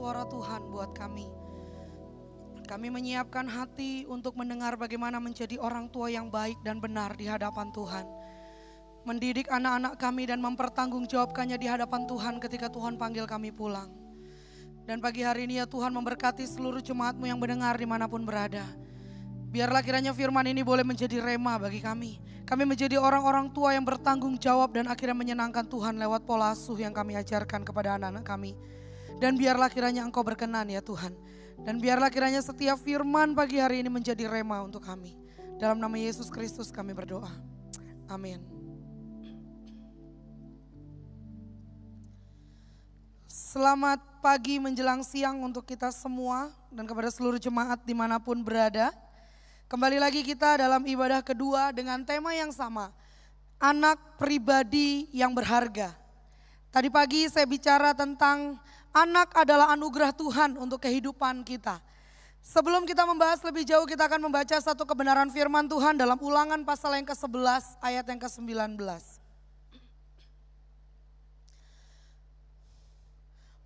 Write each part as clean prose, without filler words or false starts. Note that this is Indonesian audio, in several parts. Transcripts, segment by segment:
suara Tuhan buat kami. Kami menyiapkan hati untuk mendengar bagaimana menjadi orang tua yang baik dan benar di hadapan Tuhan. Mendidik anak-anak kami dan mempertanggungjawabkannya di hadapan Tuhan ketika Tuhan panggil kami pulang. Dan pagi hari ini ya Tuhan memberkati seluruh jemaat-Mu yang mendengar dimanapun berada. Biarlah kiranya firman ini boleh menjadi rema bagi kami. Kami menjadi orang-orang tua yang bertanggung jawab dan akhirnya menyenangkan Tuhan lewat pola asuh yang kami ajarkan kepada anak-anak kami. Dan biarlah kiranya Engkau berkenan ya Tuhan. Dan biarlah kiranya setiap firman pagi hari ini menjadi rema untuk kami. Dalam nama Yesus Kristus kami berdoa. Amin. Selamat pagi menjelang siang untuk kita semua dan kepada seluruh jemaat dimanapun berada. Kembali lagi kita dalam ibadah kedua dengan tema yang sama, anak pribadi yang berharga. Tadi pagi saya bicara tentang anak adalah anugerah Tuhan untuk kehidupan kita. Sebelum kita membahas lebih jauh, kita akan membaca satu kebenaran firman Tuhan dalam Ulangan pasal yang ke-11 ayat yang ke-19.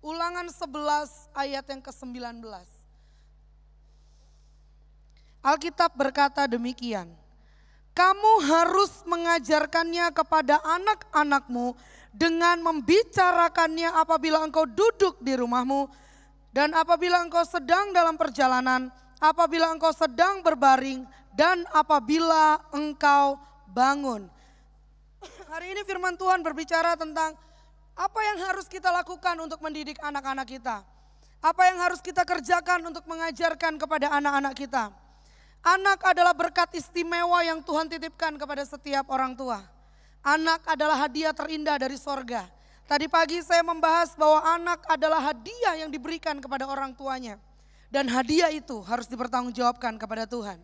Ulangan 11 ayat yang ke-19. Alkitab berkata demikian, kamu harus mengajarkannya kepada anak-anakmu dengan membicarakannya apabila engkau duduk di rumahmu dan apabila engkau sedang dalam perjalanan, apabila engkau sedang berbaring dan apabila engkau bangun. Hari ini firman Tuhan berbicara tentang apa yang harus kita lakukan untuk mendidik anak-anak kita. Apa yang harus kita kerjakan untuk mengajarkan kepada anak-anak kita. Anak adalah berkat istimewa yang Tuhan titipkan kepada setiap orang tua. Anak adalah hadiah terindah dari sorga. Tadi pagi saya membahas bahwa anak adalah hadiah yang diberikan kepada orang tuanya. Dan hadiah itu harus dipertanggungjawabkan kepada Tuhan.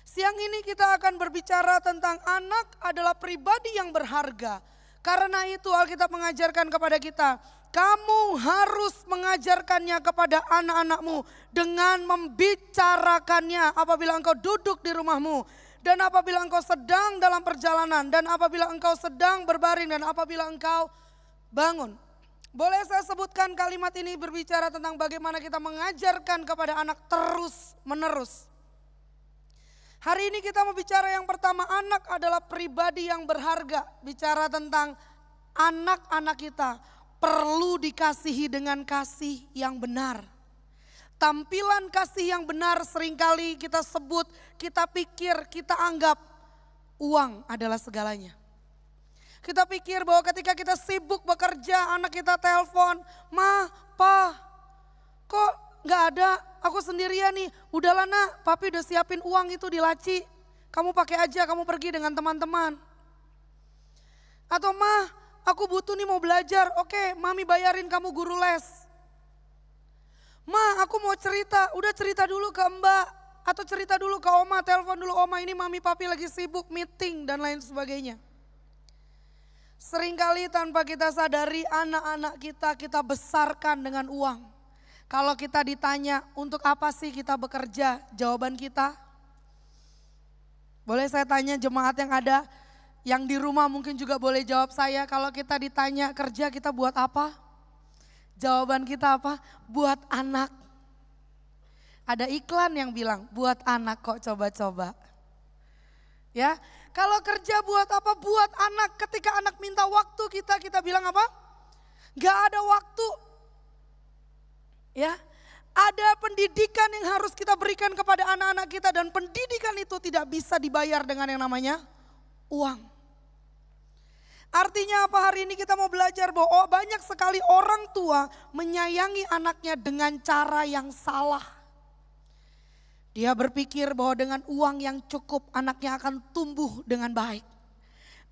Siang ini kita akan berbicara tentang anak adalah pribadi yang berharga. Karena itu Alkitab mengajarkan kepada kita, kamu harus mengajarkannya kepada anak-anakmu dengan membicarakannya apabila engkau duduk di rumahmu. Dan apabila engkau sedang dalam perjalanan, dan apabila engkau sedang berbaring, dan apabila engkau bangun. Boleh saya sebutkan kalimat ini berbicara tentang bagaimana kita mengajarkan kepada anak terus menerus. Hari ini kita mau bicara yang pertama, anak adalah pribadi yang berharga. Bicara tentang anak-anak kita perlu dikasihi dengan kasih yang benar. Tampilan kasih yang benar seringkali kita sebut, kita pikir, kita anggap uang adalah segalanya. Kita pikir bahwa ketika kita sibuk bekerja, anak kita telepon, ma, pa, kok gak ada, aku sendirian nih. Udahlah nak, papi udah siapin uang itu di laci. Kamu pakai aja, kamu pergi dengan teman-teman. Atau ma, aku butuh nih mau belajar, oke mami bayarin kamu guru les. Ma, aku mau cerita, udah cerita dulu ke mbak. Atau cerita dulu ke oma, telepon dulu oma, ini mami papi lagi sibuk meeting dan lain sebagainya. Seringkali tanpa kita sadari anak-anak kita besarkan dengan uang. Kalau kita ditanya untuk apa sih kita bekerja, jawaban kita. Boleh saya tanya jemaat yang ada, yang di rumah mungkin juga boleh jawab saya. Kalau kita ditanya kerja kita buat apa? Jawaban kita apa? Buat anak. Ada iklan yang bilang buat anak kok coba-coba. Ya, kalau kerja buat apa? Buat anak. Ketika anak minta waktu kita bilang apa? Gak ada waktu. Ya, ada pendidikan yang harus kita berikan kepada anak-anak kita dan pendidikan itu tidak bisa dibayar dengan yang namanya uang. Artinya apa, hari ini kita mau belajar bahwa banyak sekali orang tua menyayangi anaknya dengan cara yang salah. Dia berpikir bahwa dengan uang yang cukup anaknya akan tumbuh dengan baik.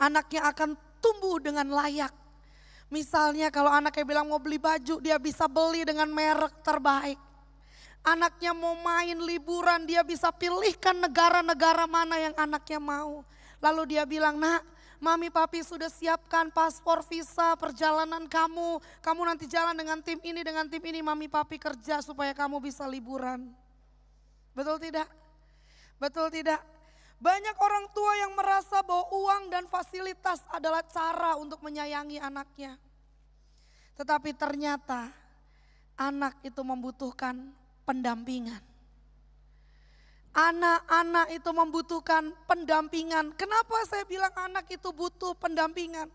Anaknya akan tumbuh dengan layak. Misalnya kalau anaknya bilang mau beli baju, dia bisa beli dengan merek terbaik. Anaknya mau main liburan, dia bisa pilihkan negara-negara mana yang anaknya mau. Lalu dia bilang, nak, mami papi sudah siapkan paspor, visa, perjalanan kamu. Kamu nanti jalan dengan tim ini, mami papi kerja supaya kamu bisa liburan. Betul tidak? Betul tidak? Banyak orang tua yang merasa bahwa uang dan fasilitas adalah cara untuk menyayangi anaknya. Tetapi ternyata Anak itu membutuhkan pendampingan. Anak-anak itu membutuhkan pendampingan. Kenapa saya bilang anak itu butuh pendampingan?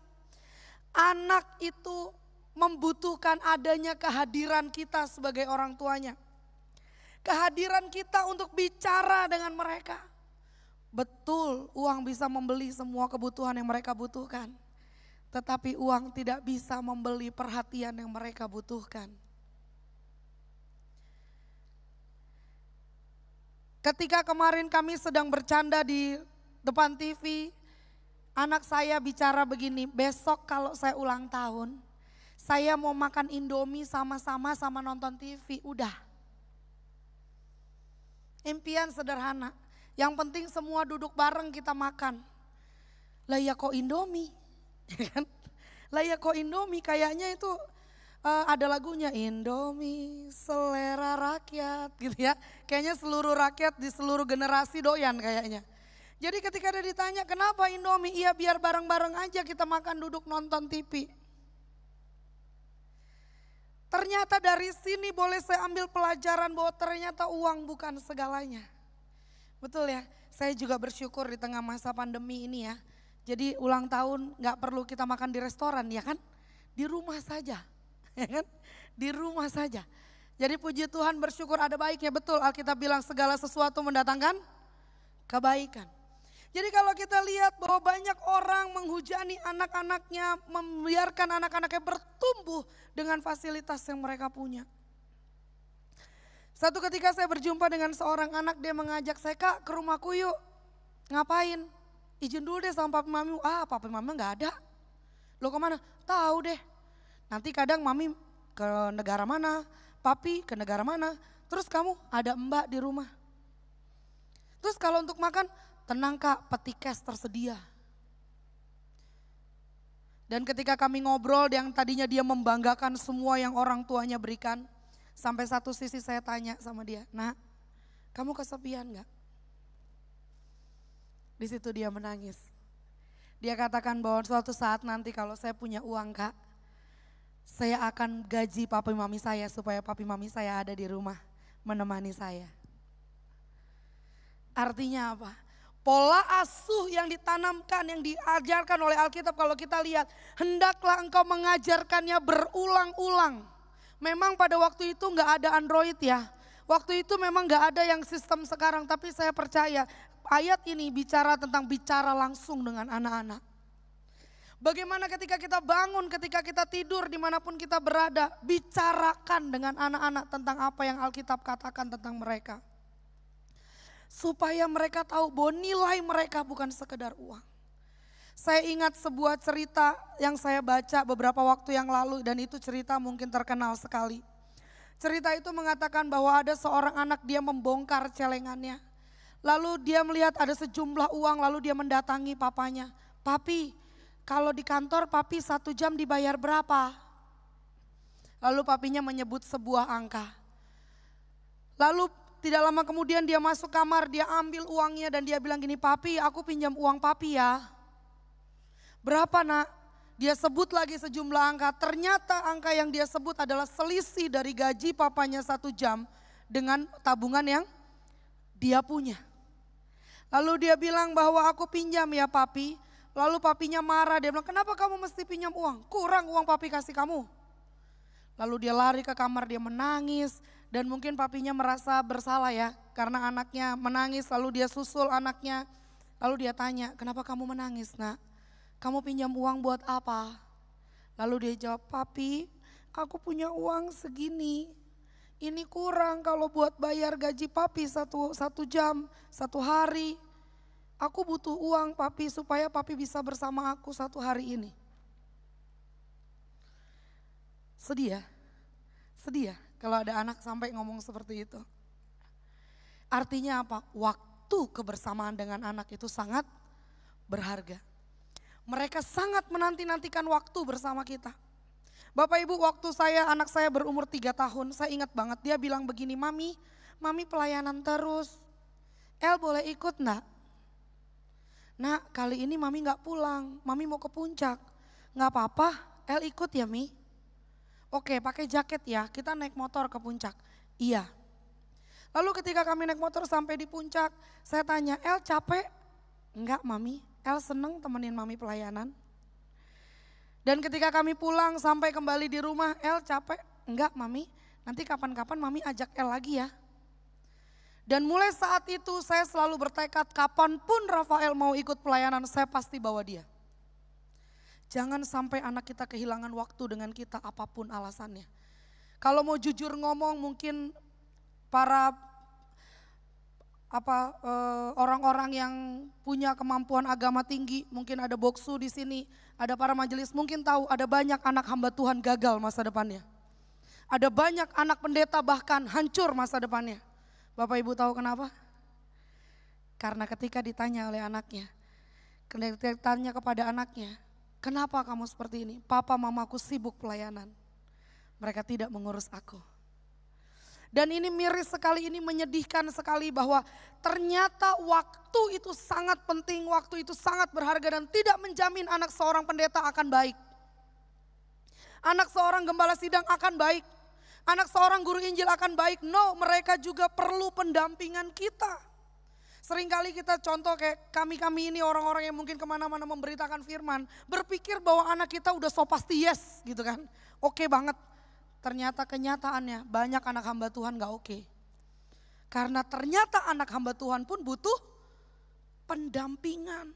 Anak itu membutuhkan adanya kehadiran kita sebagai orang tuanya. Kehadiran kita untuk bicara dengan mereka. Betul, uang bisa membeli semua kebutuhan yang mereka butuhkan. Tetapi uang tidak bisa membeli perhatian yang mereka butuhkan. Ketika kemarin kami sedang bercanda di depan TV, anak saya bicara begini, besok kalau saya ulang tahun, saya mau makan Indomie sama-sama sama nonton TV, udah. Impian sederhana, yang penting semua duduk bareng kita makan. Lah ya kok Indomie? Lah ya kok Indomie, kayaknya itu ada lagunya Indomie selera rakyat gitu ya. Kayaknya seluruh rakyat di seluruh generasi doyan kayaknya. Jadi ketika ada ditanya kenapa Indomie, iya biar bareng-bareng aja kita makan duduk nonton TV. Ternyata dari sini boleh saya ambil pelajaran bahwa ternyata uang bukan segalanya. Betul ya, saya juga bersyukur di tengah masa pandemi ini ya. Jadi ulang tahun gak perlu kita makan di restoran ya kan, di rumah saja. Ya kan? Di rumah saja. Jadi puji Tuhan, bersyukur ada baiknya. Betul, Alkitab bilang segala sesuatu mendatangkan kebaikan. Jadi kalau kita lihat bahwa banyak orang menghujani anak-anaknya, membiarkan anak-anaknya bertumbuh dengan fasilitas yang mereka punya. Satu ketika saya berjumpa dengan seorang anak, dia mengajak saya, "Kak, ke rumahku yuk." "Ngapain?" "Izin dulu deh sama papi mami." "Ah, papi mami gak ada." "Lo kemana?" "Tahu deh. Nanti kadang mami ke negara mana, papi ke negara mana, terus kamu ada mbak di rumah. Terus kalau untuk makan, tenang Kak, peti cash tersedia." Dan ketika kami ngobrol yang tadinya dia membanggakan semua yang orang tuanya berikan, sampai satu sisi saya tanya sama dia, "Nak, kamu kesepian gak?" Di situ dia menangis. Dia katakan bahwa suatu saat nanti kalau saya punya uang Kak, saya akan gaji papi mami saya supaya papi mami saya ada di rumah menemani saya. Artinya apa? Pola asuh yang ditanamkan, yang diajarkan oleh Alkitab kalau kita lihat, hendaklah engkau mengajarkannya berulang-ulang. Memang pada waktu itu gak ada Android ya. Waktu itu memang gak ada yang sistem sekarang, tapi saya percaya ayat ini bicara tentang bicara langsung dengan anak-anak. Bagaimana ketika kita bangun, ketika kita tidur, dimanapun kita berada, bicarakan dengan anak-anak tentang apa yang Alkitab katakan tentang mereka. Supaya mereka tahu bahwa nilai mereka bukan sekedar uang. Saya ingat sebuah cerita yang saya baca beberapa waktu yang lalu dan itu cerita mungkin terkenal sekali. Cerita itu mengatakan bahwa ada seorang anak, dia membongkar celengannya. Lalu dia melihat ada sejumlah uang, lalu dia mendatangi papanya. "Papi, kalau di kantor papi 1 jam dibayar berapa?" Lalu papinya menyebut sebuah angka. Lalu tidak lama kemudian dia masuk kamar, dia ambil uangnya dan dia bilang gini, "Papi, aku pinjam uang papi ya." "Berapa nak?" Dia sebut lagi sejumlah angka. Ternyata angka yang dia sebut adalah selisih dari gaji papanya 1 jam dengan tabungan yang dia punya. Lalu dia bilang bahwa aku pinjam ya papi. Lalu papinya marah, dia bilang, "Kenapa kamu mesti pinjam uang? Kurang uang papi kasih kamu." Lalu dia lari ke kamar, dia menangis. Dan mungkin papinya merasa bersalah ya, karena anaknya menangis, lalu dia susul anaknya. Lalu dia tanya, "Kenapa kamu menangis nak? Kamu pinjam uang buat apa?" Lalu dia jawab, "Papi, aku punya uang segini. Ini kurang kalau buat bayar gaji papi satu jam, 1 hari. Aku butuh uang papi supaya papi bisa bersama aku 1 hari ini." Sedih ya? Sedih ya kalau ada anak sampai ngomong seperti itu. Artinya apa? Waktu kebersamaan dengan anak itu sangat berharga. Mereka sangat menanti-nantikan waktu bersama kita. Bapak Ibu, waktu anak saya berumur 3 tahun, saya ingat banget dia bilang begini, "Mami pelayanan terus. El boleh ikut enggak?" "Nak, kali ini mami gak pulang, mami mau ke puncak." "Gak apa-apa, El ikut ya Mi." Oke, pakai jaket ya, kita naik motor ke puncak. Iya. Lalu ketika kami naik motor sampai di puncak, saya tanya, El capek? Enggak mami, El seneng temenin mami pelayanan. Dan ketika kami pulang sampai kembali di rumah, El capek? Enggak mami, nanti kapan-kapan mami ajak El lagi ya. Dan mulai saat itu saya selalu bertekad kapanpun Rafael mau ikut pelayanan saya pasti bawa dia. Jangan sampai anak kita kehilangan waktu dengan kita apapun alasannya. Kalau mau jujur ngomong mungkin para orang-orang yang punya kemampuan agama tinggi, mungkin ada boksu di sini, ada para majelis, mungkin tahu ada banyak anak hamba Tuhan gagal masa depannya. Ada banyak anak pendeta bahkan hancur masa depannya. Bapak Ibu tahu kenapa? Karena ketika ditanya oleh anaknya, ketika ditanya kepada anaknya, kenapa kamu seperti ini? Papa mamaku sibuk pelayanan, mereka tidak mengurus aku. Dan ini miris sekali, ini menyedihkan sekali bahwa ternyata waktu itu sangat penting, waktu itu sangat berharga dan tidak menjamin anak seorang pendeta akan baik. Anak seorang gembala sidang akan baik, anak seorang guru Injil akan baik. No, mereka juga perlu pendampingan kita. Seringkali kita contoh kayak kami-kami ini orang-orang yang mungkin kemana-mana memberitakan firman, berpikir bahwa anak kita udah so pasti yes gitu kan, oke banget. Ternyata kenyataannya banyak anak hamba Tuhan gak oke. Karena ternyata anak hamba Tuhan pun butuh pendampingan.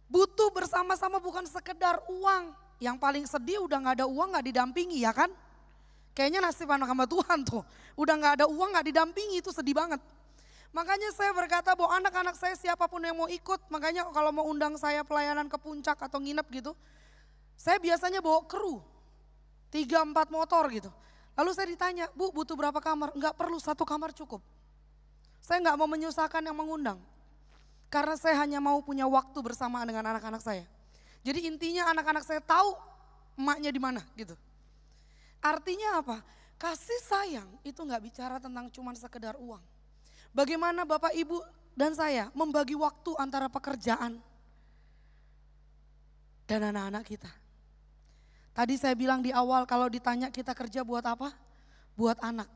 Butuh bersama-sama bukan sekedar uang. Yang paling sedih udah gak ada uang gak didampingi ya kan. Kayaknya nasib anak hamba Tuhan tuh. Udah gak ada uang gak didampingi itu sedih banget. Makanya saya berkata bahwa anak-anak saya siapapun yang mau ikut. Makanya kalau mau undang saya pelayanan ke puncak atau nginep gitu. Saya biasanya bawa kru. 3-4 motor gitu. Lalu saya ditanya, Bu butuh berapa kamar? Enggak perlu, 1 kamar cukup. Saya enggak mau menyusahkan yang mengundang. Karena saya hanya mau punya waktu bersamaan dengan anak-anak saya. Jadi intinya anak-anak saya tahu emaknya di mana gitu. Artinya apa? Kasih sayang itu enggak bicara tentang cuma sekedar uang. Bagaimana Bapak Ibu dan saya membagi waktu antara pekerjaan dan anak-anak kita. Tadi saya bilang di awal kalau ditanya kita kerja buat apa? Buat anak.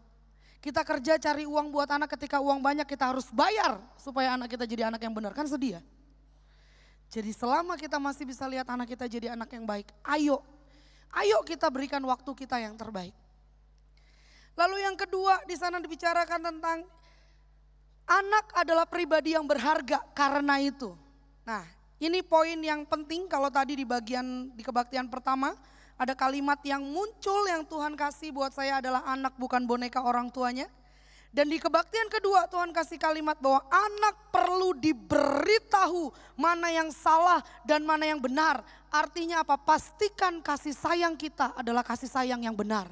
Kita kerja cari uang buat anak, ketika uang banyak kita harus bayar supaya anak kita jadi anak yang benar. Kan sedih ya? Jadi selama kita masih bisa lihat anak kita jadi anak yang baik, ayo kita berikan waktu kita yang terbaik. Lalu yang kedua di sana dibicarakan tentang anak adalah pribadi yang berharga karena itu. Nah ini poin yang penting kalau tadi di bagian di kebaktian pertama, ada kalimat yang muncul yang Tuhan kasih buat saya adalah anak bukan boneka orang tuanya. Dan di kebaktian kedua Tuhan kasih kalimat bahwa anak perlu diberitahu mana yang salah dan mana yang benar. Artinya apa? Pastikan kasih sayang kita adalah kasih sayang yang benar.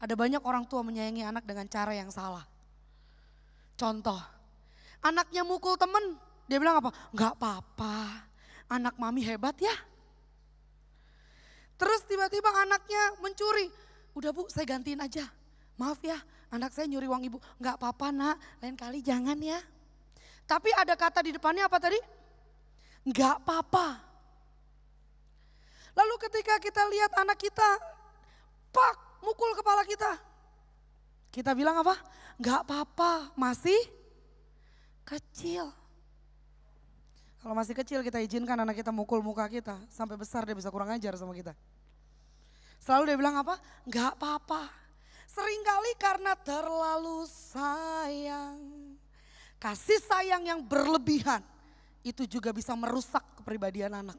Ada banyak orang tua menyayangi anak dengan cara yang salah. Contoh, anaknya mukul temen, dia bilang apa? Enggak apa-apa, anak mami hebat ya. Terus tiba-tiba anaknya mencuri. Udah Bu saya gantiin aja. Maaf ya anak saya nyuri uang ibu. Enggak apa-apa nak, lain kali jangan ya. Tapi ada kata di depannya apa tadi? Enggak apa-apa. Lalu ketika kita lihat anak kita, pak mukul kepala kita. Kita bilang apa? Enggak apa-apa, masih kecil. Kalau masih kecil kita izinkan anak kita mukul muka kita. Sampai besar dia bisa kurang ajar sama kita. Selalu dia bilang apa? Enggak apa-apa. Seringkali karena terlalu sayang. Kasih sayang yang berlebihan. Itu juga bisa merusak kepribadian anak.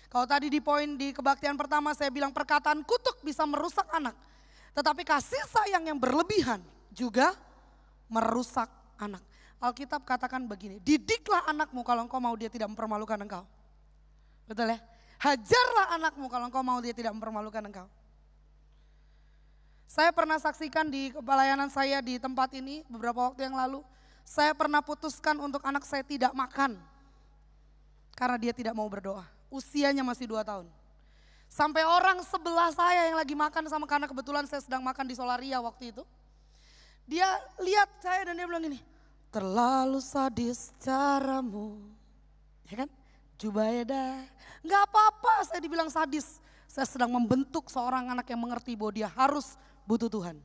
Kalau tadi di poin di kebaktian pertama saya bilang perkataan kutuk bisa merusak anak. Tetapi kasih sayang yang berlebihan juga merusak anak. Alkitab katakan begini, didiklah anakmu kalau engkau mau dia tidak mempermalukan engkau. Betul ya? Hajarlah anakmu kalau engkau mau dia tidak mempermalukan engkau. Saya pernah saksikan di pelayanan saya di tempat ini beberapa waktu yang lalu. Saya pernah putuskan untuk anak saya tidak makan. Karena dia tidak mau berdoa. Usianya masih 2 tahun. Sampai orang sebelah saya yang lagi makan sama, karena kebetulan saya sedang makan di Solaria waktu itu. Dia lihat saya dan dia bilang gini, terlalu sadis caramu, ya kan? Jubaida, nggak apa-apa saya dibilang sadis. saya sedang membentuk seorang anak yang mengerti bahwa dia harus butuh Tuhan.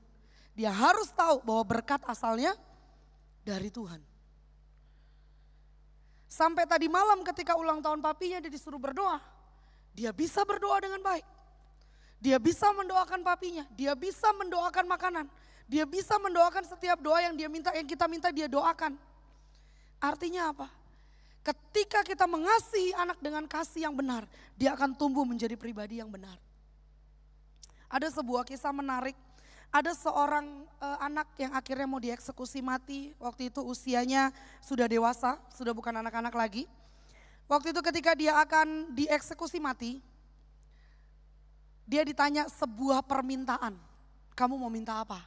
Dia harus tahu bahwa berkat asalnya dari Tuhan. Sampai tadi malam ketika ulang tahun papinya dia disuruh berdoa. Dia bisa berdoa dengan baik. Dia bisa mendoakan papinya, dia bisa mendoakan makanan. Dia bisa mendoakan setiap doa yang kita minta dia doakan. Artinya apa? Ketika kita mengasihi anak dengan kasih yang benar, dia akan tumbuh menjadi pribadi yang benar. Ada sebuah kisah menarik. Ada seorang anak yang akhirnya mau dieksekusi mati. Waktu itu usianya sudah dewasa, sudah bukan anak-anak lagi. Waktu itu ketika dia akan dieksekusi mati, dia ditanya sebuah permintaan. Kamu mau minta apa?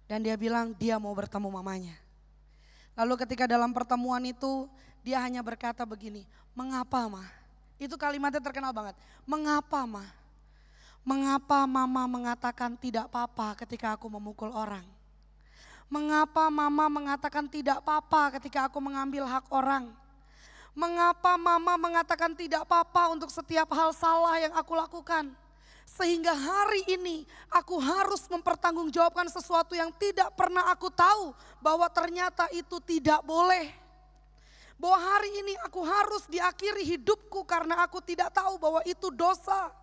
Dan dia bilang dia mau bertemu mamanya. Lalu ketika dalam pertemuan itu dia hanya berkata begini, mengapa ma? Itu kalimatnya terkenal banget. Mengapa ma? Mengapa mama mengatakan tidak apa-apa ketika aku memukul orang? Mengapa mama mengatakan tidak apa-apa ketika aku mengambil hak orang? Mengapa mama mengatakan tidak apa-apa untuk setiap hal salah yang aku lakukan? Sehingga hari ini aku harus mempertanggungjawabkan sesuatu yang tidak pernah aku tahu bahwa ternyata itu tidak boleh. Bahwa hari ini aku harus diakhiri hidupku karena aku tidak tahu bahwa itu dosa.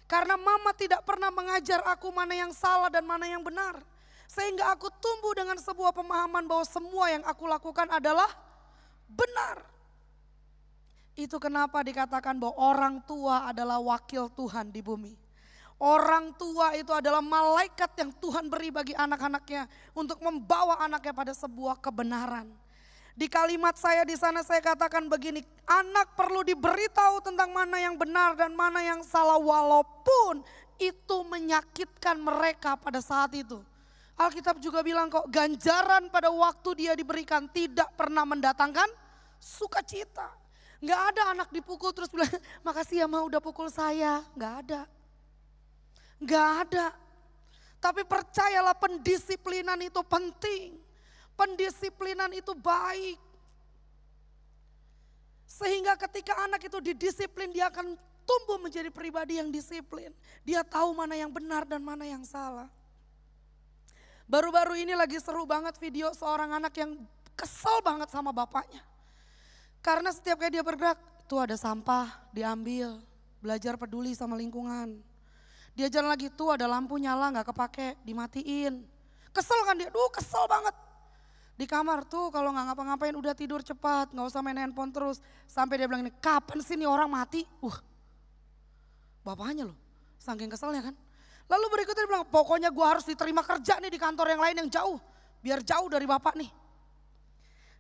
Karena mama tidak pernah mengajar aku mana yang salah dan mana yang benar. Sehingga aku tumbuh dengan sebuah pemahaman bahwa semua yang aku lakukan adalah benar. Itu kenapa dikatakan bahwa orang tua adalah wakil Tuhan di bumi. Orang tua itu adalah malaikat yang Tuhan beri bagi anak-anaknya untuk membawa anaknya pada sebuah kebenaran. Di kalimat saya di sana saya katakan begini, anak perlu diberitahu tentang mana yang benar dan mana yang salah walaupun itu menyakitkan mereka pada saat itu. Alkitab juga bilang kok ganjaran pada waktu dia diberikan tidak pernah mendatangkan sukacita. Gak ada anak dipukul terus bilang makasih ya ma udah pukul saya, gak ada. Gak ada. Tapi percayalah pendisiplinan itu penting. Pendisiplinan itu baik. Sehingga ketika anak itu didisiplin dia akan tumbuh menjadi pribadi yang disiplin. Dia tahu mana yang benar dan mana yang salah. Baru-baru ini lagi seru banget video seorang anak yang kesel banget sama bapaknya. Karena setiap kali dia bergerak, tuh ada sampah diambil. Belajar peduli sama lingkungan. Dia jalan lagi, tuh ada lampu nyala gak kepake, dimatiin. Kesel kan dia, kesel banget. Di kamar tuh kalau gak ngapa-ngapain udah tidur cepat, gak usah main handphone terus. Sampai dia bilang ini, kapan sih nih orang mati? Bapaknya loh, saking keselnya kan. Lalu berikutnya dia bilang, pokoknya gue harus diterima kerja nih di kantor yang lain yang jauh. Biar jauh dari bapak nih.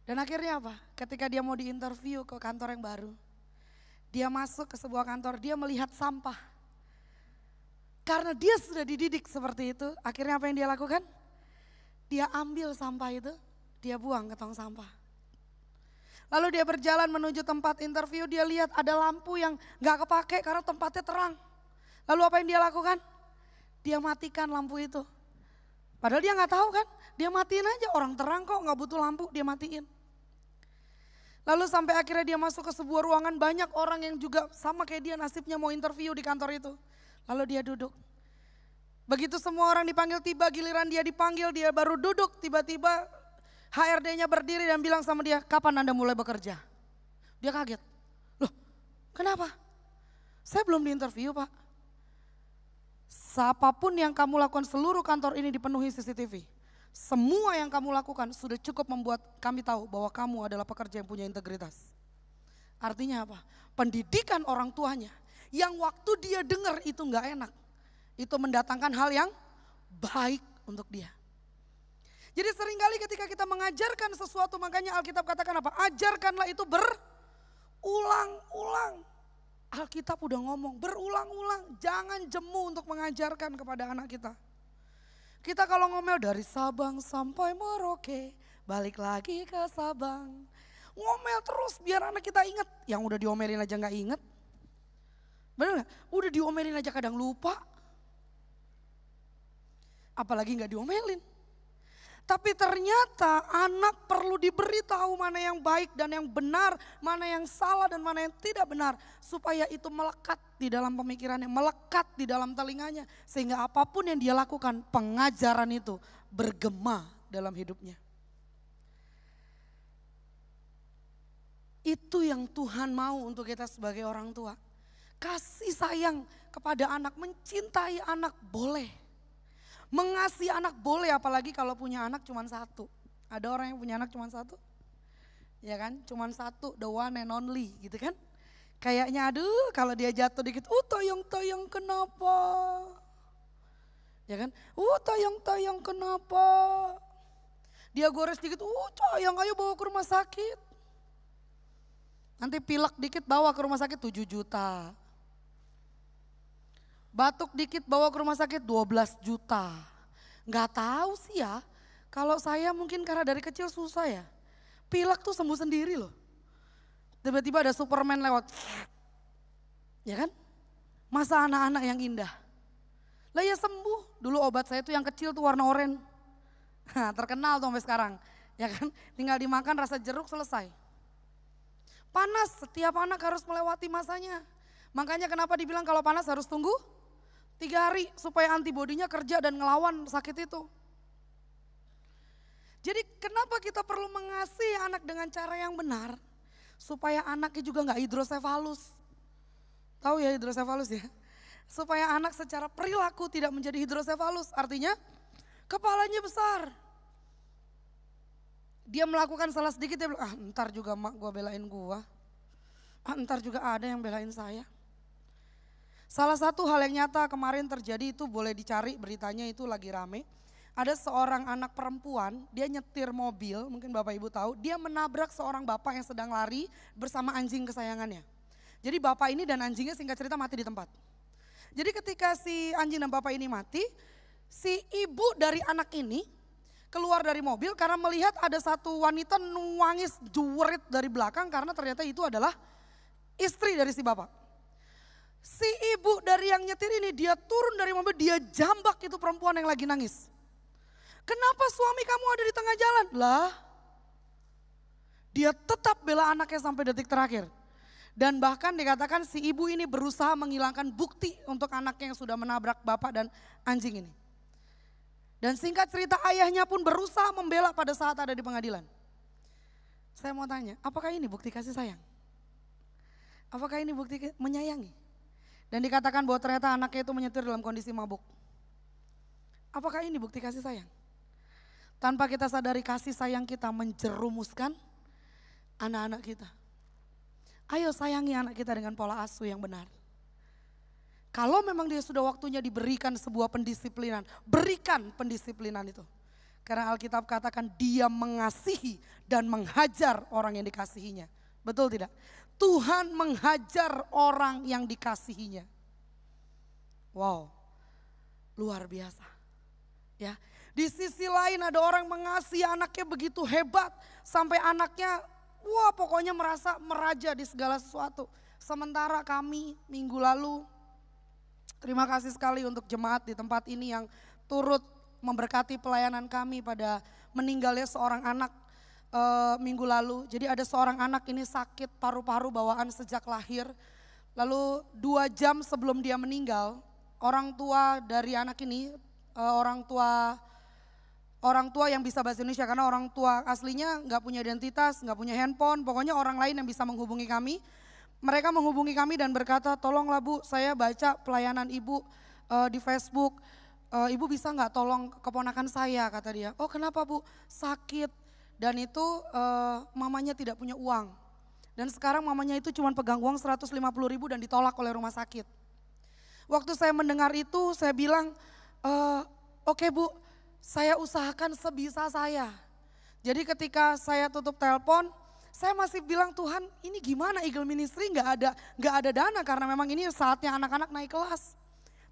Dan akhirnya apa? Ketika dia mau diinterview ke kantor yang baru. Dia masuk ke sebuah kantor, dia melihat sampah. Karena dia sudah dididik seperti itu, akhirnya apa yang dia lakukan? Dia ambil sampah itu, dia buang ke tong sampah. Lalu dia berjalan menuju tempat interview, dia lihat ada lampu yang gak kepake karena tempatnya terang. Lalu apa yang dia lakukan? Dia matikan lampu itu. Padahal dia gak tahu kan, dia matiin aja, orang terang kok gak butuh lampu, dia matiin. Lalu sampai akhirnya dia masuk ke sebuah ruangan, banyak orang yang juga sama kayak dia nasibnya mau interview di kantor itu. Lalu dia duduk. Begitu semua orang dipanggil tiba, giliran dia dipanggil, dia baru duduk. Tiba-tiba HRD-nya berdiri dan bilang sama dia, kapan Anda mulai bekerja? Dia kaget. Loh, kenapa? Saya belum diinterview Pak. Apapun yang kamu lakukan, seluruh kantor ini dipenuhi CCTV. Semua yang kamu lakukan sudah cukup membuat kami tahu bahwa kamu adalah pekerja yang punya integritas. Artinya apa? Pendidikan orang tuanya. Yang waktu dia dengar itu gak enak. Itu mendatangkan hal yang baik untuk dia. Jadi seringkali ketika kita mengajarkan sesuatu, makanya Alkitab katakan apa? Ajarkanlah itu berulang-ulang. Alkitab udah ngomong berulang-ulang. Jangan jemu untuk mengajarkan kepada anak kita. Kita kalau ngomel dari Sabang sampai Merauke, balik lagi ke Sabang. Ngomel terus biar anak kita ingat. Yang udah diomelin aja gak inget. Bener gak? Udah diomelin aja kadang lupa. Apalagi gak diomelin. Tapi ternyata anak perlu diberitahu mana yang baik dan yang benar, mana yang salah dan mana yang tidak benar. Supaya itu melekat di dalam pemikirannya, melekat di dalam telinganya. Sehingga apapun yang dia lakukan, pengajaran itu bergema dalam hidupnya. Itu yang Tuhan mau untuk kita sebagai orang tua. Kasih sayang kepada anak, mencintai anak boleh. Mengasihi anak boleh, apalagi kalau punya anak cuma satu. Ada orang yang punya anak cuma satu? Ya kan, cuma satu, the one and only gitu kan. Kayaknya aduh kalau dia jatuh dikit, toyong-toyong kenapa? Ya kan, toyong-toyong kenapa? Dia gores dikit, toyong ayo bawa ke rumah sakit. Nanti pilek dikit bawa ke rumah sakit 7 juta. Batuk dikit bawa ke rumah sakit 12 juta. Nggak tahu sih ya, kalau saya mungkin karena dari kecil susah ya. Pilek tuh sembuh sendiri loh. Tiba-tiba ada Superman lewat. Ya kan? Masa anak-anak yang indah. Lah ya sembuh. Dulu obat saya tuh yang kecil tuh warna oranye. Terkenal tuh sampai sekarang. Ya kan? Tinggal dimakan rasa jeruk selesai. Panas, setiap anak harus melewati masanya. Makanya kenapa dibilang kalau panas harus tunggu 3 hari supaya antibodinya kerja dan ngelawan sakit itu. Jadi kenapa kita perlu mengasihi anak dengan cara yang benar? Supaya anaknya juga gak hidrosefalus. Tahu ya hidrosefalus ya? Supaya anak secara perilaku tidak menjadi hidrosefalus. Artinya kepalanya besar. Dia melakukan salah sedikit dia bilang, ntar juga mak gua belain gua. Ntar juga ada yang belain saya. Salah satu hal yang nyata kemarin terjadi itu boleh dicari beritanya itu lagi rame. Ada seorang anak perempuan, dia nyetir mobil, mungkin Bapak Ibu tahu, dia menabrak seorang bapak yang sedang lari bersama anjing kesayangannya. Jadi bapak ini dan anjingnya singkat cerita mati di tempat. Jadi ketika si anjing dan bapak ini mati, si ibu dari anak ini keluar dari mobil karena melihat ada satu wanita nangis jerit dari belakang karena ternyata itu adalah istri dari si bapak. Si ibu dari yang nyetir ini dia turun dari mobil, dia jambak itu perempuan yang lagi nangis. Kenapa suami kamu ada di tengah jalan? Lah, dia tetap bela anaknya sampai detik terakhir. Dan bahkan dikatakan si ibu ini berusaha menghilangkan bukti untuk anaknya yang sudah menabrak bapak dan anjing ini. Dan singkat cerita ayahnya pun berusaha membela pada saat ada di pengadilan. Saya mau tanya, apakah ini bukti kasih sayang? Apakah ini bukti menyayangi? Dan dikatakan bahwa ternyata anaknya itu menyetir dalam kondisi mabuk. Apakah ini bukti kasih sayang? Tanpa kita sadari kasih sayang kita menjerumuskan anak-anak kita. Ayo sayangi anak kita dengan pola asuh yang benar. Kalau memang dia sudah waktunya diberikan sebuah pendisiplinan, berikan pendisiplinan itu. Karena Alkitab katakan dia mengasihi dan menghajar orang yang dikasihinya. Betul tidak? Tuhan menghajar orang yang dikasihinya. Wow, luar biasa. Ya, di sisi lain ada orang mengasihi anaknya begitu hebat sampai anaknya, wah pokoknya merasa meraja di segala sesuatu. Sementara kami minggu lalu, terima kasih sekali untuk jemaat di tempat ini yang turut memberkati pelayanan kami pada meninggalnya seorang anak. Minggu lalu, jadi ada seorang anak ini sakit paru-paru bawaan sejak lahir. Lalu 2 jam sebelum dia meninggal, orang tua dari anak ini, orang tua yang bisa bahasa Indonesia karena orang tua aslinya nggak punya identitas, nggak punya handphone, pokoknya orang lain yang bisa menghubungi kami. Mereka menghubungi kami dan berkata, tolonglah Bu, saya baca pelayanan Ibu di Facebook, Ibu bisa nggak tolong keponakan saya, kata dia. Oh kenapa Bu? Sakit. Dan itu mamanya tidak punya uang. Dan sekarang mamanya itu cuma pegang uang 150.000 dan ditolak oleh rumah sakit. Waktu saya mendengar itu saya bilang, oke Bu, saya usahakan sebisa saya. Jadi ketika saya tutup telepon, saya masih bilang Tuhan ini gimana Eagle Ministry nggak ada dana karena memang ini saatnya anak-anak naik kelas.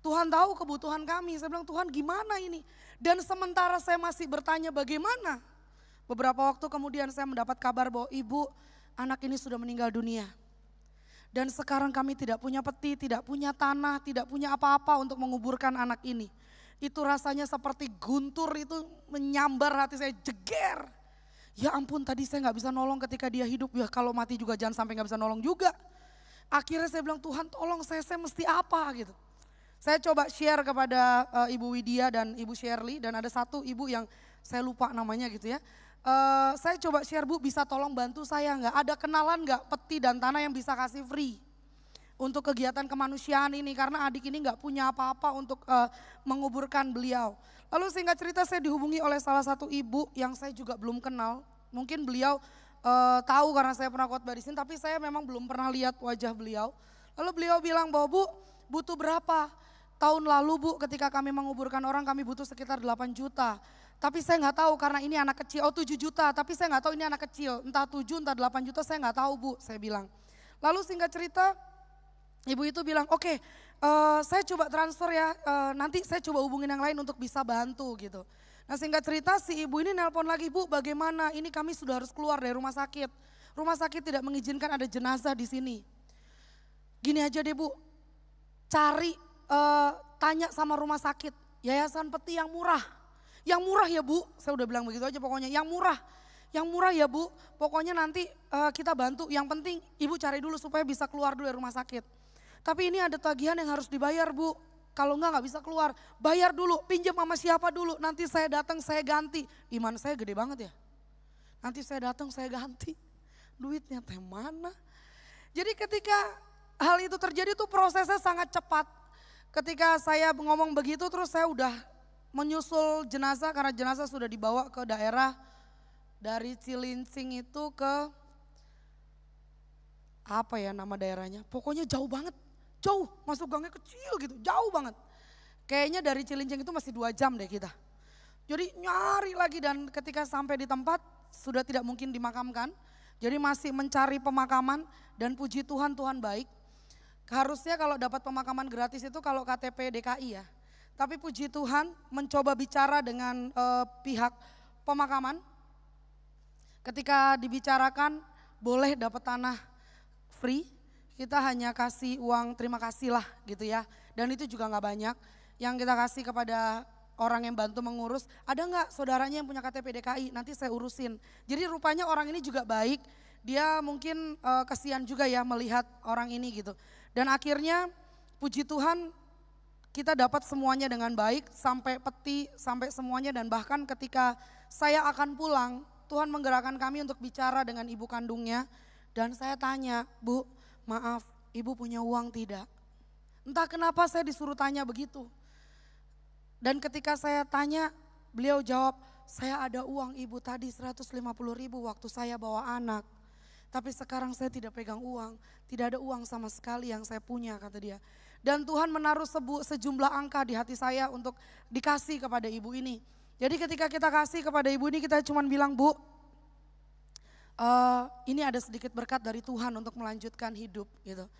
Tuhan tahu kebutuhan kami, saya bilang Tuhan gimana ini. Dan sementara saya masih bertanya bagaimana. Beberapa waktu kemudian saya mendapat kabar bahwa ibu anak ini sudah meninggal dunia. Dan sekarang kami tidak punya peti, tidak punya tanah, tidak punya apa-apa untuk menguburkan anak ini. Itu rasanya seperti guntur itu menyambar hati saya, jeger. Ya ampun, tadi saya gak bisa nolong ketika dia hidup, ya kalau mati juga jangan sampai gak bisa nolong juga. Akhirnya saya bilang, Tuhan tolong saya mesti apa gitu. Saya coba share kepada Ibu Widya dan Ibu Shirley, dan ada satu ibu yang saya lupa namanya gitu ya. Saya coba share, Bu bisa tolong bantu saya gak? Ada kenalan gak peti dan tanah yang bisa kasih free? Untuk kegiatan kemanusiaan ini, karena adik ini nggak punya apa-apa untuk menguburkan beliau. Lalu singkat cerita saya dihubungi oleh salah satu ibu yang saya juga belum kenal. Mungkin beliau tahu karena saya pernah khotbah di sini, tapi saya memang belum pernah lihat wajah beliau. Lalu beliau bilang bahwa Bu butuh berapa? Tahun lalu Bu ketika kami menguburkan orang kami butuh sekitar 8 juta. Tapi saya nggak tahu karena ini anak kecil, 7 juta, tapi saya nggak tahu ini anak kecil. Entah 7 entah 8 juta saya nggak tahu Bu, saya bilang. Lalu singkat cerita ibu itu bilang, oke, saya coba transfer ya, nanti saya coba hubungin yang lain untuk bisa bantu gitu. Nah singkat cerita si ibu ini nelpon lagi, Bu bagaimana, ini kami sudah harus keluar dari rumah sakit. Rumah sakit tidak mengizinkan ada jenazah di sini. Gini aja deh Bu, cari, tanya sama rumah sakit, yayasan peti yang murah. Yang murah ya Bu, saya udah bilang begitu aja pokoknya, yang murah. Yang murah ya Bu, pokoknya nanti kita bantu, yang penting ibu cari dulu supaya bisa keluar dulu dari rumah sakit. Tapi ini ada tagihan yang harus dibayar Bu, kalau enggak bisa keluar. Bayar dulu, pinjam sama siapa dulu, nanti saya datang saya ganti. Iman saya gede banget ya, nanti saya datang saya ganti. Duitnya teh mana? Jadi ketika hal itu terjadi tuh prosesnya sangat cepat. Ketika saya ngomong begitu terus saya udah menyusul jenazah karena jenazah sudah dibawa ke daerah dari Cilincing itu ke apa ya nama daerahnya, pokoknya jauh banget. Jauh, masuk gangnya kecil gitu, jauh banget. Kayaknya dari Cilincing itu masih 2 jam deh kita. Jadi nyari lagi dan ketika sampai di tempat sudah tidak mungkin dimakamkan. Jadi masih mencari pemakaman dan puji Tuhan, Tuhan baik. Harusnya kalau dapat pemakaman gratis itu kalau KTP DKI ya. Tapi puji Tuhan mencoba bicara dengan pihak pemakaman. Ketika dibicarakan boleh dapat tanah free. Kita hanya kasih uang terima kasih lah gitu ya. Dan itu juga gak banyak. Yang kita kasih kepada orang yang bantu mengurus. Ada gak saudaranya yang punya KTP DKI? Nanti saya urusin. Jadi rupanya orang ini juga baik. Dia mungkin kasihan juga ya melihat orang ini gitu. Dan akhirnya puji Tuhan kita dapat semuanya dengan baik. Sampai peti, sampai semuanya. Dan bahkan ketika saya akan pulang, Tuhan menggerakkan kami untuk bicara dengan ibu kandungnya. Dan saya tanya, Bu, maaf, ibu punya uang tidak? Entah kenapa saya disuruh tanya begitu. Dan ketika saya tanya, beliau jawab, saya ada uang ibu tadi 150.000 waktu saya bawa anak. Tapi sekarang saya tidak pegang uang, tidak ada uang sama sekali yang saya punya kata dia. Dan Tuhan menaruh sejumlah angka di hati saya untuk dikasih kepada ibu ini. Jadi ketika kita kasih kepada ibu ini kita cuma bilang, Bu, ini ada sedikit berkat dari Tuhan untuk melanjutkan hidup gitu.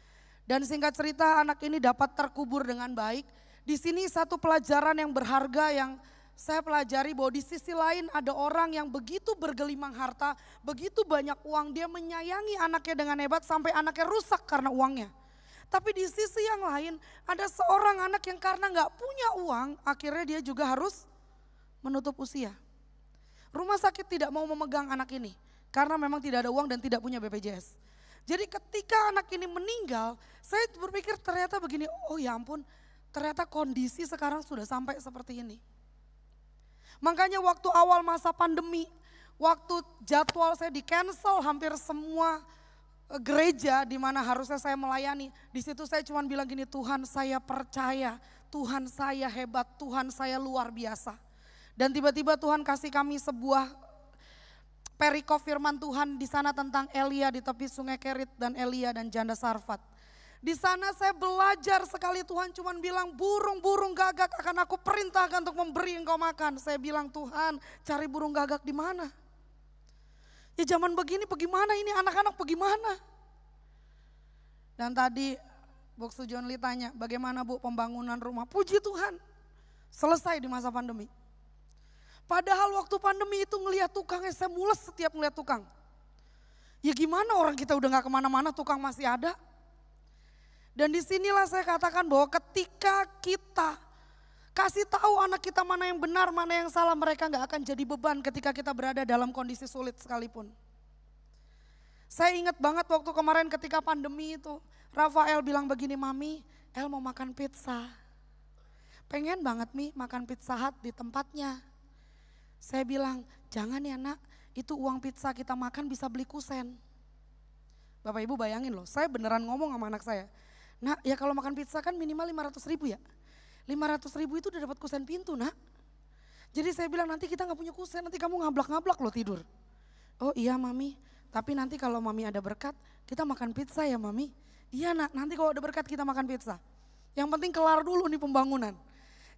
Dan singkat cerita anak ini dapat terkubur dengan baik. Di sini satu pelajaran yang berharga yang saya pelajari bahwa di sisi lain ada orang yang begitu bergelimang harta, begitu banyak uang, dia menyayangi anaknya dengan hebat sampai anaknya rusak karena uangnya. Tapi di sisi yang lain ada seorang anak yang karena gak punya uang akhirnya dia juga harus menutup usia. Rumah sakit tidak mau memegang anak ini. Karena memang tidak ada uang dan tidak punya BPJS. Jadi ketika anak ini meninggal, saya berpikir ternyata begini, oh ya ampun, ternyata kondisi sekarang sudah sampai seperti ini. Makanya waktu awal masa pandemi, waktu jadwal saya di cancel hampir semua gereja di mana harusnya saya melayani. Di situ saya cuma bilang gini, Tuhan saya percaya, Tuhan saya hebat, Tuhan saya luar biasa. Dan tiba-tiba Tuhan kasih kami sebuah perikop firman Tuhan di sana tentang Elia di tepi sungai Kerit dan Elia dan janda Sarfat. Di sana saya belajar sekali Tuhan cuman bilang burung-burung gagak akan aku perintahkan untuk memberi engkau makan. Saya bilang Tuhan cari burung gagak di mana? Ya zaman begini bagaimana ini anak-anak bagaimana? Dan tadi Bu Sujon Li tanya bagaimana Bu pembangunan rumah? Puji Tuhan selesai di masa pandemi. Padahal waktu pandemi itu ngelihat tukangnya saya mules setiap ngelihat tukang. Ya gimana orang kita udah gak kemana-mana tukang masih ada. Dan disinilah saya katakan bahwa ketika kita Kasih tahu anak kita mana yang benar, mana yang salah. Mereka gak akan jadi beban ketika kita berada dalam kondisi sulit sekalipun. Saya ingat banget waktu kemarin ketika pandemi itu. Rafael bilang begini, Mami, El mau makan pizza. Pengen banget Mi makan Pizza Hut di tempatnya. Saya bilang, jangan ya nak, itu uang pizza kita makan bisa beli kusen. Bapak Ibu bayangin loh, saya beneran ngomong sama anak saya. Nah ya kalau makan pizza kan minimal 500.000 ya. 500.000 itu udah dapat kusen pintu nak. Jadi saya bilang nanti kita gak punya kusen, nanti kamu ngablak-ngablak loh tidur. Oh iya Mami, tapi nanti kalau Mami ada berkat kita makan pizza ya Mami. Iya nak, nanti kalau ada berkat kita makan pizza. Yang penting kelar dulu nih pembangunan.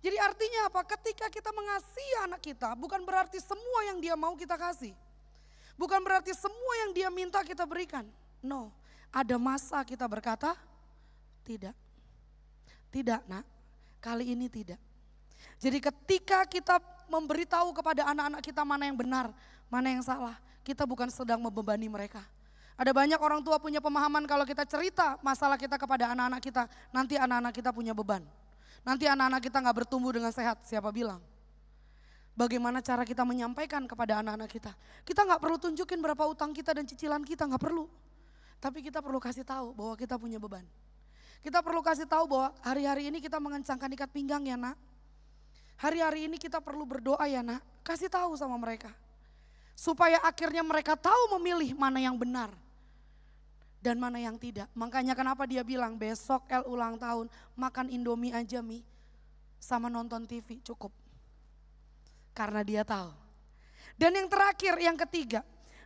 Jadi artinya apa? Ketika kita mengasihi anak kita bukan berarti semua yang dia mau kita kasih. Bukan berarti semua yang dia minta kita berikan. No, ada masa kita berkata tidak. Tidak nak. Kali ini tidak. Jadi ketika kita memberitahu kepada anak-anak kita mana yang benar, mana yang salah, kita bukan sedang membebani mereka. Ada banyak orang tua punya pemahaman kalau kita cerita masalah kita kepada anak-anak kita, nanti anak-anak kita punya beban. Nanti anak-anak kita gak bertumbuh dengan sehat, siapa bilang? Bagaimana cara kita menyampaikan kepada anak-anak kita? Kita gak perlu tunjukin berapa utang kita dan cicilan kita, gak perlu. Tapi kita perlu kasih tahu bahwa kita punya beban. Kita perlu kasih tahu bahwa hari-hari ini kita mengencangkan ikat pinggang ya nak. Hari-hari ini kita perlu berdoa ya nak. Kasih tahu sama mereka. Supaya akhirnya mereka tahu memilih mana yang benar. Dan mana yang tidak. Makanya kenapa dia bilang besok El ulang tahun makan Indomie aja Mi. Sama nonton TV cukup. Karena dia tahu. Dan yang terakhir yang ketiga.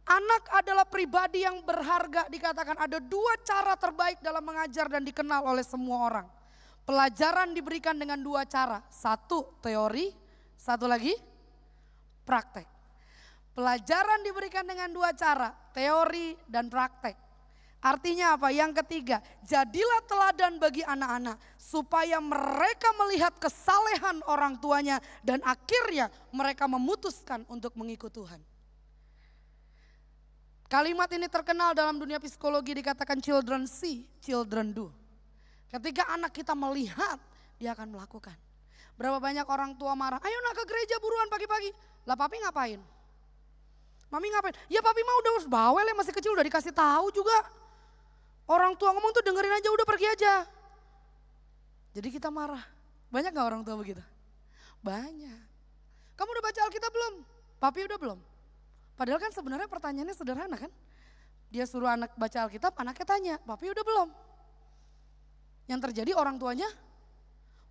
Anak adalah pribadi yang berharga, dikatakan ada 2 cara terbaik dalam mengajar dan dikenal oleh semua orang. Pelajaran diberikan dengan 2 cara, 1 teori, 1 lagi praktek. Pelajaran diberikan dengan 2 cara, teori dan praktek. Artinya apa? Yang ketiga, jadilah teladan bagi anak-anak supaya mereka melihat kesalehan orang tuanya dan akhirnya mereka memutuskan untuk mengikut Tuhan. Kalimat ini terkenal dalam dunia psikologi dikatakan children see, children do. Ketika anak kita melihat, dia akan melakukan. Berapa banyak orang tua marah, ayo nak ke gereja buruan pagi-pagi. Lah papi ngapain? Mami ngapain? Ya papi mah udah bawel ya masih kecil udah dikasih tahu juga. Orang tua ngomong tuh dengerin aja udah pergi aja. Jadi kita marah. Banyak gak orang tua begitu? Banyak. Kamu udah baca Alkitab belum? Papi udah belum? Padahal kan sebenarnya pertanyaannya sederhana kan. Dia suruh anak baca Alkitab, anaknya tanya, papi udah belum? Yang terjadi orang tuanya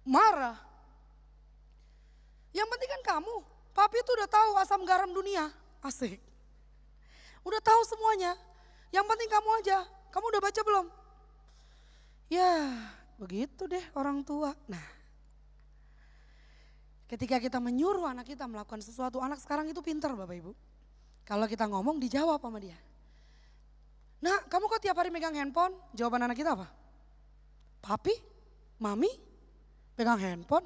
marah. Yang penting kan kamu, papi itu udah tahu asam garam dunia, asik. Udah tahu semuanya, yang penting kamu aja, kamu udah baca belum? Ya begitu deh orang tua. Nah ketika kita menyuruh anak kita melakukan sesuatu, anak sekarang itu pintar Bapak Ibu. Kalau kita ngomong dijawab sama dia. Nah kamu kok tiap hari megang handphone? Jawaban anak kita apa? Papi, mami, pegang handphone.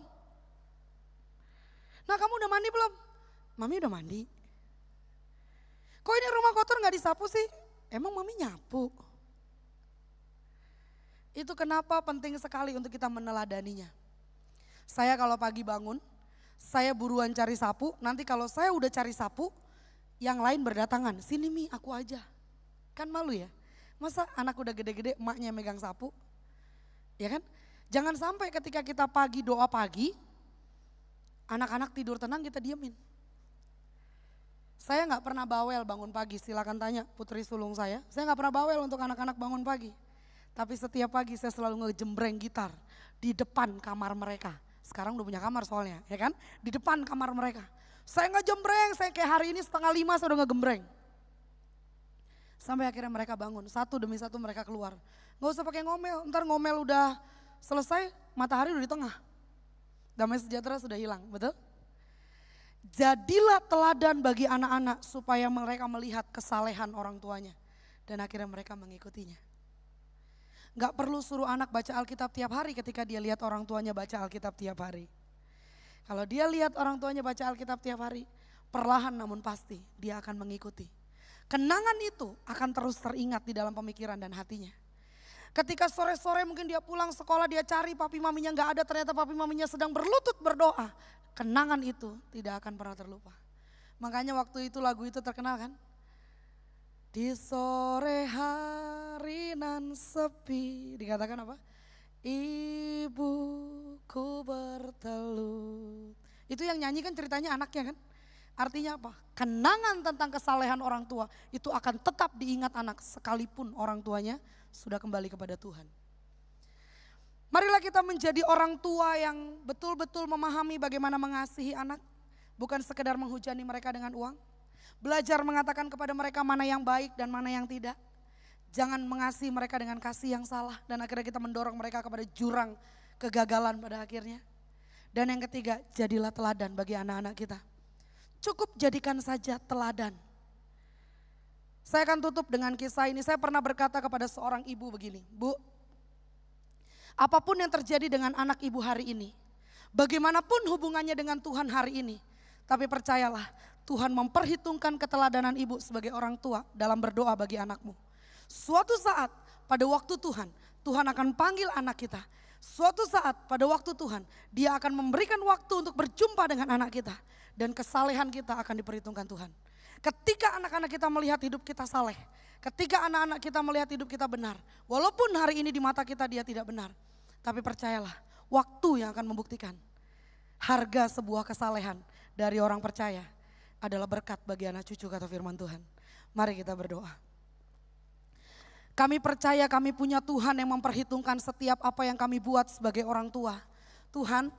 Nah kamu udah mandi belum? Mami udah mandi. Kok ini rumah kotor gak disapu sih? Emang mami nyapu? Itu kenapa penting sekali untuk kita meneladaninya. Saya kalau pagi bangun, saya buruan cari sapu. Nanti kalau saya udah cari sapu, yang lain berdatangan, sini Mi aku aja. Kan malu ya, masa anak udah gede-gede emaknya megang sapu. Ya kan, jangan sampai ketika kita pagi doa pagi, anak-anak tidur tenang kita diemin. Saya gak pernah bawel bangun pagi, silakan tanya putri sulung saya gak pernah bawel untuk anak-anak bangun pagi. Tapi setiap pagi saya selalu ngejembreng gitar di depan kamar mereka. Sekarang udah punya kamar soalnya ya kan, di depan kamar mereka. Saya ngejembreng, saya kayak hari ini 4:30 saya udah ngegembreng. Sampai akhirnya mereka bangun, satu demi satu mereka keluar. Gak usah pakai ngomel, ntar ngomel udah selesai, matahari udah di tengah. Damai sejahtera sudah hilang, betul? Jadilah teladan bagi anak-anak supaya mereka melihat kesalehan orang tuanya. Dan akhirnya mereka mengikutinya. Gak perlu suruh anak baca Alkitab tiap hari ketika dia lihat orang tuanya baca Alkitab tiap hari. Kalau dia lihat orang tuanya baca Alkitab tiap hari, perlahan namun pasti dia akan mengikuti. Kenangan itu akan terus teringat di dalam pemikiran dan hatinya. Ketika sore-sore mungkin dia pulang sekolah, dia cari papi maminya nggak ada, ternyata papi maminya sedang berlutut berdoa. Kenangan itu tidak akan pernah terlupa. Makanya waktu itu lagu itu terkenal kan? Di sore hari nan sepi, dikatakan apa? Ibuku bertelut. Itu yang nyanyi kan ceritanya anaknya kan? Artinya apa? Kenangan tentang kesalehan orang tua itu akan tetap diingat anak sekalipun orang tuanya sudah kembali kepada Tuhan. Marilah kita menjadi orang tua yang betul-betul memahami bagaimana mengasihi anak. Bukan sekedar menghujani mereka dengan uang. Belajar mengatakan kepada mereka mana yang baik dan mana yang tidak. Jangan mengasihi mereka dengan kasih yang salah dan akhirnya kita mendorong mereka kepada jurang kegagalan pada akhirnya. Dan yang ketiga, jadilah teladan bagi anak-anak kita. Cukup jadikan saja teladan. Saya akan tutup dengan kisah ini. Saya pernah berkata kepada seorang ibu begini, Bu, apapun yang terjadi dengan anak ibu hari ini, bagaimanapun hubungannya dengan Tuhan hari ini, tapi percayalah Tuhan memperhitungkan keteladanan ibu sebagai orang tua dalam berdoa bagi anakmu. Suatu saat pada waktu Tuhan, Tuhan akan panggil anak kita. Suatu saat pada waktu Tuhan, Dia akan memberikan waktu untuk berjumpa dengan anak kita. Dan kesalehan kita akan diperhitungkan Tuhan. Ketika anak-anak kita melihat hidup kita saleh, ketika anak-anak kita melihat hidup kita benar, walaupun hari ini di mata kita dia tidak benar, tapi percayalah, waktu yang akan membuktikan harga sebuah kesalehan dari orang percaya adalah berkat bagi anak cucu, kata firman Tuhan. Mari kita berdoa. Kami percaya kami punya Tuhan yang memperhitungkan setiap apa yang kami buat sebagai orang tua. Tuhan,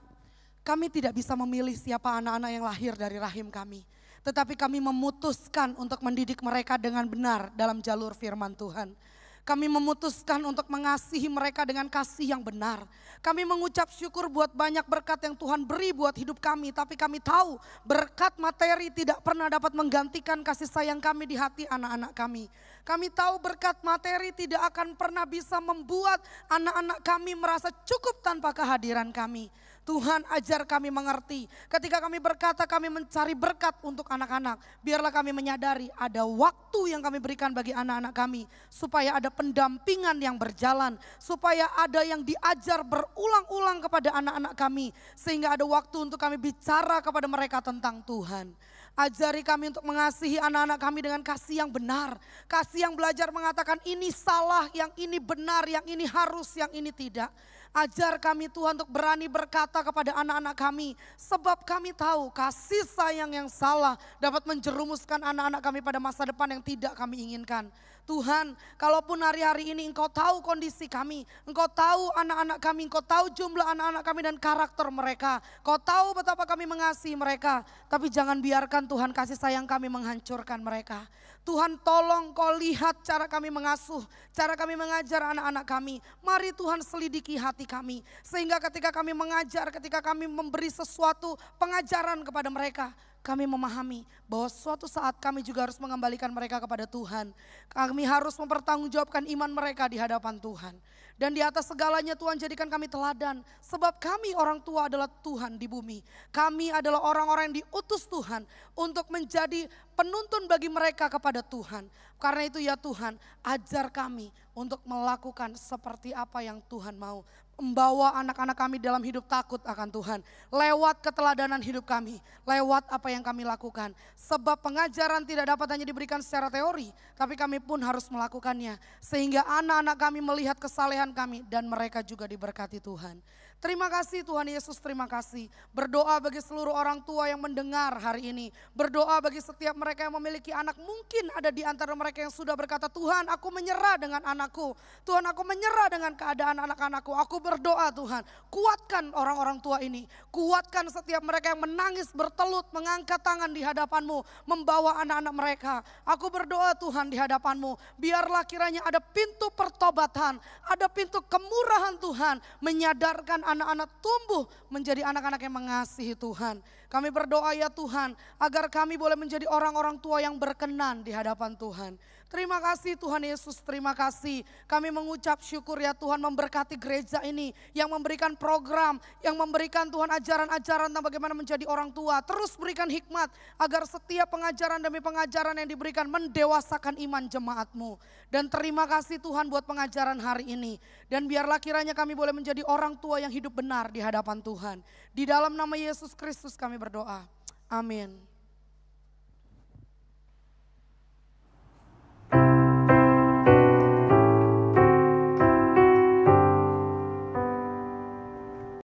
kami tidak bisa memilih siapa anak-anak yang lahir dari rahim kami. Tetapi kami memutuskan untuk mendidik mereka dengan benar dalam jalur firman Tuhan. Kami memutuskan untuk mengasihi mereka dengan kasih yang benar. Kami mengucap syukur buat banyak berkat yang Tuhan beri buat hidup kami. Tapi kami tahu berkat materi tidak pernah dapat menggantikan kasih sayang kami di hati anak-anak kami. Kami tahu berkat materi tidak akan pernah bisa membuat anak-anak kami merasa cukup tanpa kehadiran kami. Tuhan ajar kami mengerti. Ketika kami berkata kami mencari berkat untuk anak-anak, biarlah kami menyadari ada waktu yang kami berikan bagi anak-anak kami. Supaya ada pendampingan yang berjalan. Supaya ada yang diajar berulang-ulang kepada anak-anak kami. Sehingga ada waktu untuk kami bicara kepada mereka tentang Tuhan. Ajari kami untuk mengasihi anak-anak kami dengan kasih yang benar. Kasih yang belajar mengatakan ini salah, yang ini benar, yang ini harus, yang ini tidak. Ajar kami Tuhan untuk berani berkata kepada anak-anak kami. Sebab kami tahu kasih sayang yang salah dapat menjerumuskan anak-anak kami pada masa depan yang tidak kami inginkan. Tuhan, kalaupun hari-hari ini Engkau tahu kondisi kami, Engkau tahu anak-anak kami, Engkau tahu jumlah anak-anak kami dan karakter mereka. Engkau tahu betapa kami mengasihi mereka. Tapi jangan biarkan Tuhan kasih sayang kami menghancurkan mereka. Tuhan tolong Kau lihat cara kami mengasuh, cara kami mengajar anak-anak kami. Mari Tuhan selidiki hati kami. Sehingga ketika kami mengajar, ketika kami memberi sesuatu pengajaran kepada mereka, kami memahami bahwa suatu saat kami juga harus mengembalikan mereka kepada Tuhan. Kami harus mempertanggungjawabkan iman mereka di hadapan Tuhan. Dan di atas segalanya Tuhan jadikan kami teladan. Sebab kami orang tua adalah Tuhan di bumi. Kami adalah orang-orang yang diutus Tuhan untuk menjadi penuntun bagi mereka kepada Tuhan. Karena itu ya Tuhan, ajar kami untuk melakukan seperti apa yang Tuhan mau. Membawa anak-anak kami dalam hidup takut akan Tuhan. Lewat keteladanan hidup kami. Lewat apa yang kami lakukan. Sebab pengajaran tidak dapat hanya diberikan secara teori. Tapi kami pun harus melakukannya. Sehingga anak-anak kami melihat kesalehan kami. Dan mereka juga diberkati Tuhan. Terima kasih Tuhan Yesus, terima kasih. Berdoa bagi seluruh orang tua yang mendengar hari ini. Berdoa bagi setiap mereka yang memiliki anak. Mungkin ada di antara mereka yang sudah berkata, Tuhan aku menyerah dengan anakku. Tuhan aku menyerah dengan keadaan anak-anakku. Aku berdoa Tuhan, kuatkan orang-orang tua ini. Kuatkan setiap mereka yang menangis bertelut, mengangkat tangan di hadapan-Mu. Membawa anak-anak mereka. Aku berdoa Tuhan di hadapan-Mu. Biarlah kiranya ada pintu pertobatan. Ada pintu kemurahan Tuhan. Menyadarkan anak-anak tumbuh menjadi anak-anak yang mengasihi Tuhan. Kami berdoa ya Tuhan, agar kami boleh menjadi orang-orang tua yang berkenan di hadapan Tuhan. Terima kasih Tuhan Yesus, terima kasih. Kami mengucap syukur ya Tuhan, memberkati gereja ini yang memberikan program, yang memberikan Tuhan ajaran-ajaran tentang bagaimana menjadi orang tua. Terus berikan hikmat agar setiap pengajaran demi pengajaran yang diberikan mendewasakan iman jemaat-Mu. Dan terima kasih Tuhan buat pengajaran hari ini. Dan biarlah kiranya kami boleh menjadi orang tua yang hidup benar di hadapan Tuhan. Di dalam nama Yesus Kristus kami berdoa. Amin.